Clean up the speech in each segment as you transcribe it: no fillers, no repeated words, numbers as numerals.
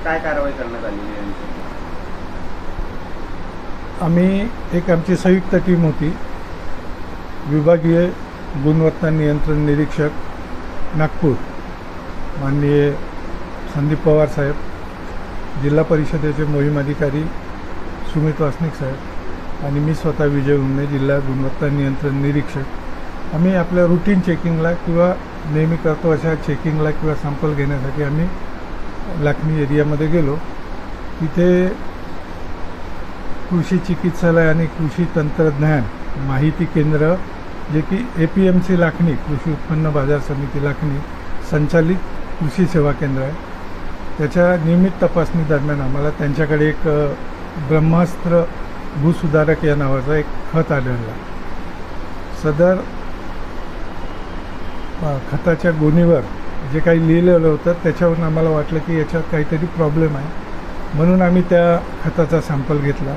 काय कारवाई करण्यात आलेली आहे? आम्ही एक आमची संयुक्त टीम होती, विभागीय गुणवत्ता नियंत्रण निरीक्षक नागपूर माननीय संदीप पवार साहेब, जिल्हा परिषदेचे मोहीम अधिकारी सुमित वासनिक साहेब आणि मी स्वतः विजय उमने, जिल्हा गुणवत्ता नियंत्रण निरीक्षक। आम्ही आपल्या रुटीन चेकिंगला किंवा नेहमी करतो अशा चेकिंगला किंवा सॅम्पल घेण्यासाठी आम्ही लाखनी एरियामध्ये गेलो। तिथे कृषी चिकित्सालय आणि कृषी तंत्रज्ञान माहिती केंद्र, जे की APMC लाखनी, कृषी उत्पन्न बाजार समिती लाखनी संचालित कृषी सेवा केंद्र आहे, त्याच्या नियमित तपासणी दरम्यान आम्हाला त्यांच्याकडे एक ब्रह्मास्त्र भूसुधारक या नावाचा एक खत आढळला। सदर खताच्या गोणीवर जे काही लिहिलेलं होतं त्याच्यावरून आम्हाला वाटलं की याच्यात काहीतरी प्रॉब्लेम आहे, म्हणून आम्ही त्या खताचा सॅम्पल घेतला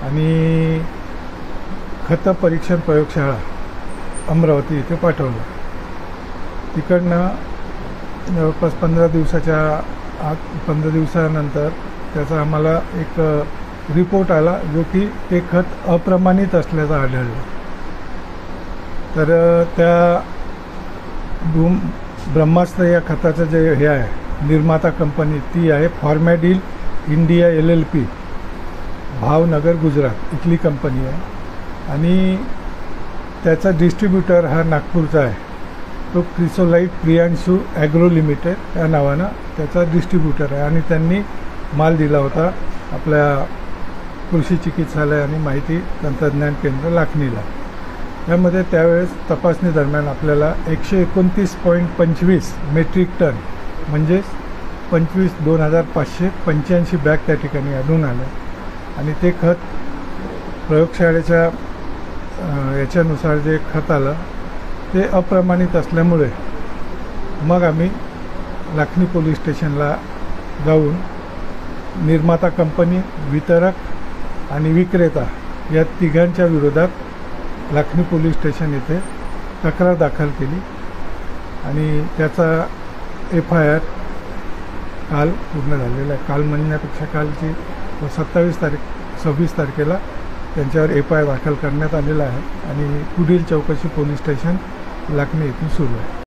आणि खत परीक्षण प्रयोगशाळा अमरावती इथे पाठवलं। तिकडनं जवळपास 15 दिवसानंतर त्याचा आम्हाला एक रिपोर्ट आला, जो की ते खत अप्रमाणित असल्याचं आढळलं। तर त्या ब्रह्मास्त्र या खताचं जे हे आहे, निर्माता कंपनी ती आहे फॉर्मॅडिल इंडिया LLP, भावनगर गुजरात इथली कंपनी आहे आणि त्याचा डिस्ट्रीब्युटर हा नागपूरचा आहे, तो क्रिसोलाइट प्रियांशू ॲग्रो लिमिटेड या नावानं त्याचा डिस्ट्रीब्युटर आहे आणि त्यांनी माल दिला होता आपल्या कृषी चिकित्सालय आणि माहिती तंत्रज्ञान केंद्र लाखनीला। त्यामध्ये त्यावेळेस तपासणी दरम्यान आपल्याला 129.25 मेट्रिक टन म्हणजे 25,585 बॅग त्या ठिकाणी आढळून आल्या आणि ते खत प्रयोगशाळेच्या याच्यानुसार जे खत आलं ते अप्रमाणित असल्यामुळे मग आम्ही लाखनी पोलीस स्टेशनला जाऊन निर्माता कंपनी, वितरक आणि विक्रेता या तिघांच्या विरोधात लाखनी पोलीस स्टेशन येथे तक्रार दाखल केली आणि त्याचा FIR काल पूर्ण झालेला आहे। काल म्हणण्यापेक्षा कालची 26 तारखेला त्यांच्यावर FIR दाखल करण्यात आलेला आहे आणि पुढील चौकशी पोलीस स्टेशन लाखनी येथून सुरू आहे।